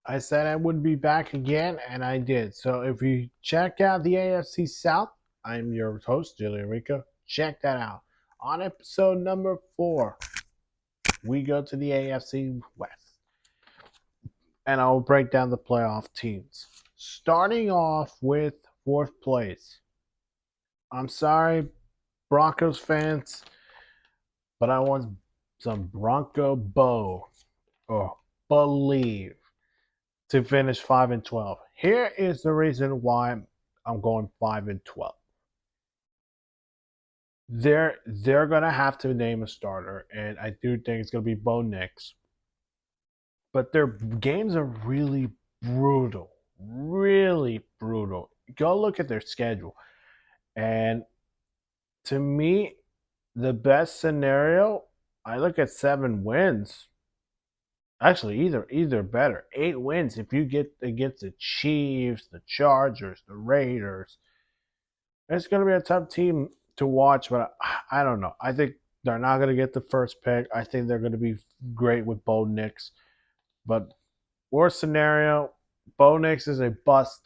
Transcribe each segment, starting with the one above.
I said I would be back again, and I did. So if you check out the AFC South, I'm your host, Julian Rico. Check that out. On episode number 4, we go to the AFC West, and I'll break down the playoff teams. Starting off with fourth place. I'm sorry, Broncos fans, but I want some Bronco Bow or Believe to finish 5-12. Here is the reason why I'm going 5-12. They're gonna have to name a starter, and I do think it's gonna be Bo Nix. But their games are really brutal. Go look at their schedule, and to me, the best scenario, I look at 7 wins. Actually, either better. 8 wins if you get against the Chiefs, the Chargers, the Raiders. It's going to be a tough team to watch, but I don't know. I think they're not going to get the first pick. I think they're going to be great with Bo Nix. But worst scenario, Bo Nix is a bust.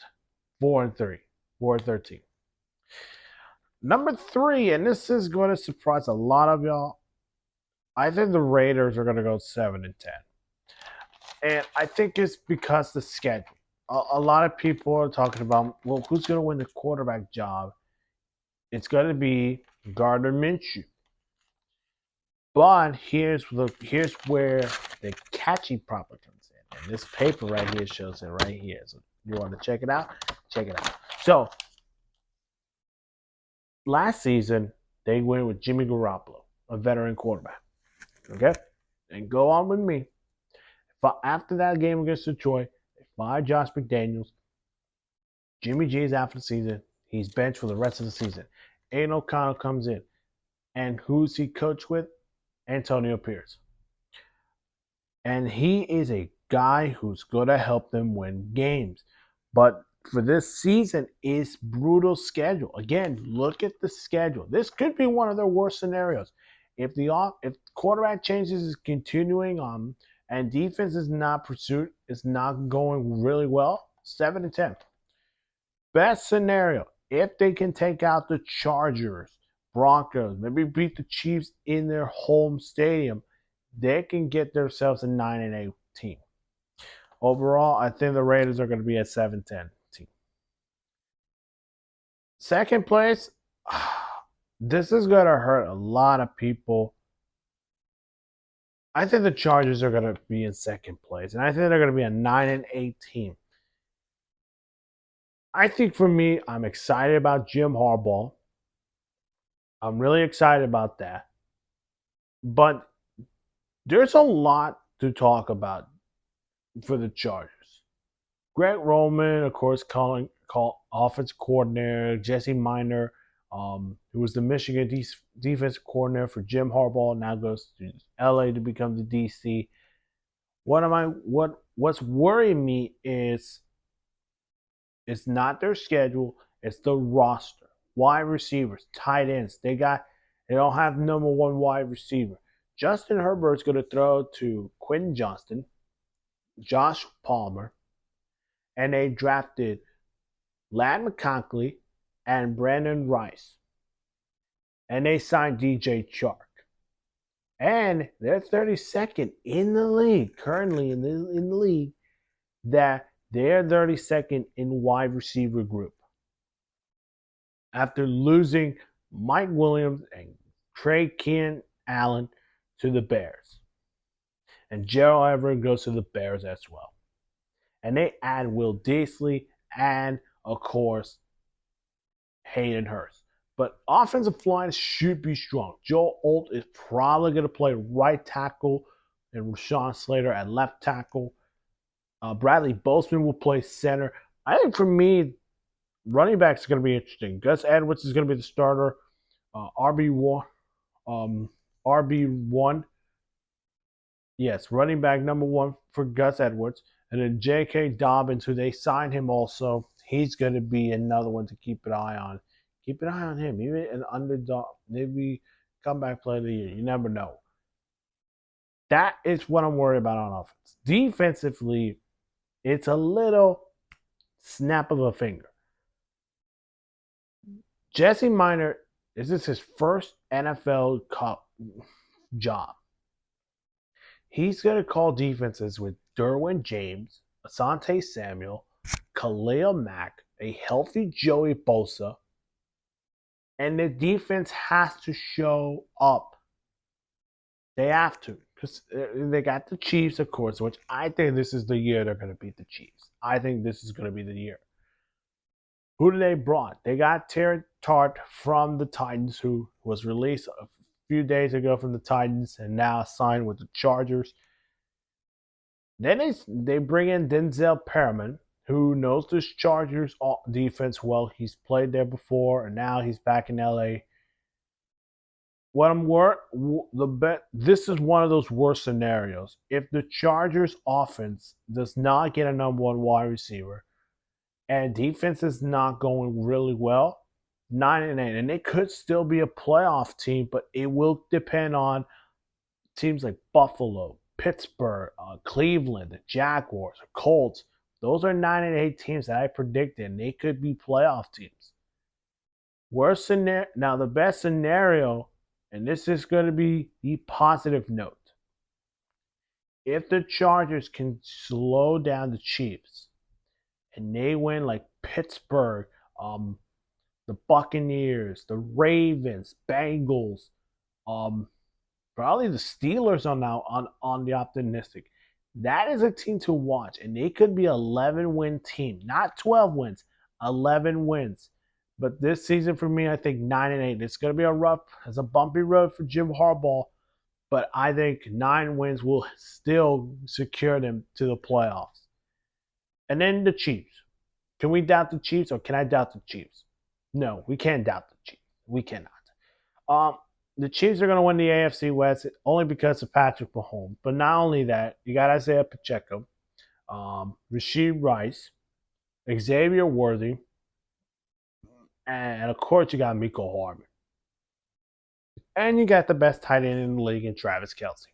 4-3, 4-13. Number 3, and this is going to surprise a lot of y'all. I think the Raiders are going to go 7-10. And I think it's because the schedule. A lot of people are talking about, well, who's going to win the quarterback job? It's going to be Gardner Minshew. But here's where the catchy proper comes in. And this paper right here shows it right here. So you want to check it out? Check it out. So last season, they went with Jimmy Garoppolo, a veteran quarterback. Okay? And go on with me. After that game against Detroit, they fired Josh McDaniels. Jimmy G is out for the season. He's benched for the rest of the season. Aiden O'Connell comes in. And who's he coached with? Antonio Pierce. And he is a guy who's going to help them win games. But for this season, it's brutal schedule. Again, look at the schedule. This could be one of their worst scenarios. If quarterback changes is continuing on and defense is not going really well, 7-10. Best scenario, if they can take out the Chargers, Broncos, maybe beat the Chiefs in their home stadium, they can get themselves a 9-8 team. Overall, I think the Raiders are going to be at 7-10 team. Second place, this is going to hurt a lot of people. I think the Chargers are going to be in second place, and I think they're going to be a 9-8 team. I think for me, I'm excited about Jim Harbaugh. I'm really excited about that. But there's a lot to talk about for the Chargers. Greg Roman, of course, call offense coordinator. Jesse Minor, who was the Michigan defensive coordinator for Jim Harbaugh, now goes to LA to become the DC. What's worrying me is it's not their schedule, it's the roster. Wide receivers, tight ends. They don't have number one wide receiver. Justin Herbert's going to throw to Quentin Johnston, Josh Palmer, and they drafted Ladd McConkey and Brandon Rice. And they signed DJ Chark. And they're 32nd in the league, currently in the league, that they're 32nd in wide receiver group. After losing Mike Williams and Keenan Allen to the Bears. And Gerald Everett goes to the Bears as well. And they add Will Dissly and, of course, Hayden Hurst. But offensive line should be strong. Joe Alt is probably going to play right tackle and Rashawn Slater at left tackle. Bradley Bozeman will play center. I think for me, running back is going to be interesting. Gus Edwards is going to be the starter. RB1. RB1. Yes, running back number 1 for Gus Edwards. And then J.K. Dobbins, who they signed him also. He's going to be another one to keep an eye on. Keep an eye on him. Even an underdog, maybe comeback player of the year. You never know. That is what I'm worried about on offense. Defensively, It's a little snap of a finger. Jesse Minor, this is his first NFL job. He's going to call defenses with Derwin James, Asante Samuel, Khalil Mack, a healthy Joey Bosa, and the defense has to show up. They have to, because they got the Chiefs, of course, which I think this is the year they're going to beat the Chiefs. I think this is going to be the year. Who did they brought? They got Terry Tart from the Titans, who was released a few days ago from the Titans and now signed with the Chargers. Then they bring in Denzel Perriman, who knows this Chargers defense well. He's played there before, and now he's back in LA. This is one of those worst scenarios. If the Chargers offense does not get a number one wide receiver, and defense is not going really well, 9-8, and they could still be a playoff team, but it will depend on teams like Buffalo, Pittsburgh, Cleveland, the Jaguars, the Colts. Those are 9-8 teams that I predicted, and they could be playoff teams. Worst scenario. Now, the best scenario, and this is going to be the positive note. If the Chargers can slow down the Chiefs, and they win like Pittsburgh, the Buccaneers, the Ravens, Bengals, probably the Steelers are now on the optimistic. That is a team to watch, and they could be an 11-win team, not 12 wins, 11 wins. But this season for me, I think 9-8. It's going to be it's a bumpy road for Jim Harbaugh, but I think 9 wins will still secure them to the playoffs. And then the Chiefs. Can we doubt the Chiefs, or can I doubt the Chiefs? No, we can't doubt the Chiefs. We cannot. The Chiefs are going to win the AFC West only because of Patrick Mahomes. But not only that, you got Isaiah Pacheco, Rashid Rice, Xavier Worthy, and of course you got Mecole Hardman. And you got the best tight end in the league in Travis Kelce.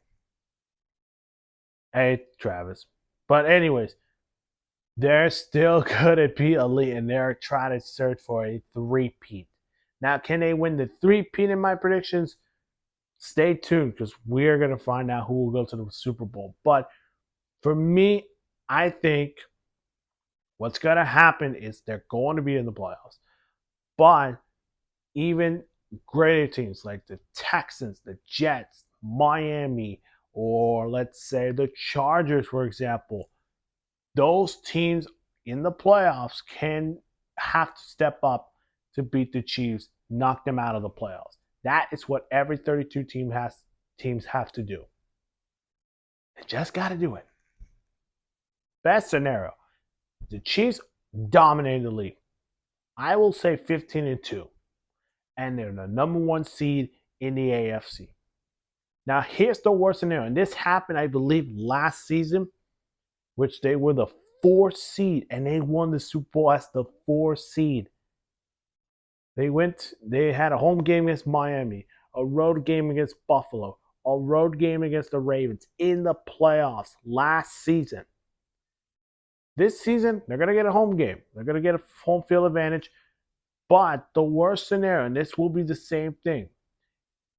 Hey, Travis. But anyways, they're still going to be elite, and they're trying to search for a three-peat. Now, can they win the three-peat in my predictions? Stay tuned, because we're going to find out who will go to the Super Bowl. But for me, I think what's going to happen is they're going to be in the playoffs. But even greater teams like the Texans, the Jets, Miami, or let's say the Chargers, for example, those teams in the playoffs can have to step up to beat the Chiefs, knock them out of the playoffs. That is what every 32 teams have to do. They just got to do it. Best scenario, the Chiefs dominate the league. I will say 15-2. And they're the number one seed in the AFC. Now, here's the worst scenario. And this happened, I believe, last season, which they were the 4th seed, and they won the Super Bowl as the 4th seed. They had a home game against Miami, a road game against Buffalo, a road game against the Ravens in the playoffs last season. This season, they're going to get a home game. They're going to get a home field advantage. But the worst scenario, and this will be the same thing,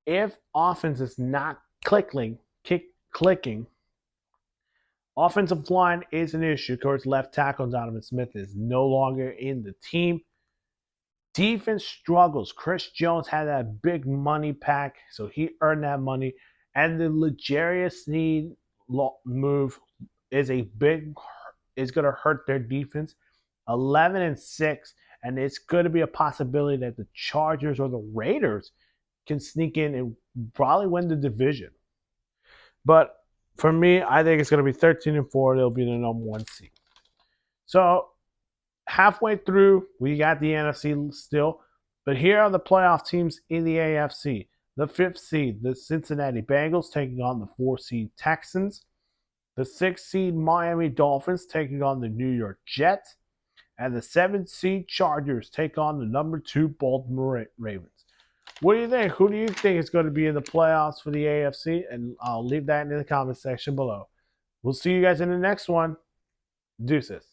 if offense is not clicking, offensive line is an issue. Of course, left tackle Donovan Smith is no longer in the team. Defense struggles. Chris Jones had that big money pack, so he earned that money. And the L'Jarius Sneed move is going to hurt their defense. 11-6, and it's going to be a possibility that the Chargers or the Raiders can sneak in and probably win the division. But for me, I think it's going to be 13-4. They'll be the number one seed. So halfway through, we got the NFC still. But here are the playoff teams in the AFC. The 5th seed, the Cincinnati Bengals, taking on the 4th seed Texans. The 6th seed Miami Dolphins taking on the New York Jets. And the 7th seed Chargers take on the number 2 Baltimore Ravens. What do you think? Who do you think is going to be in the playoffs for the AFC? And I'll leave that in the comment section below. We'll see you guys in the next one. Deuces.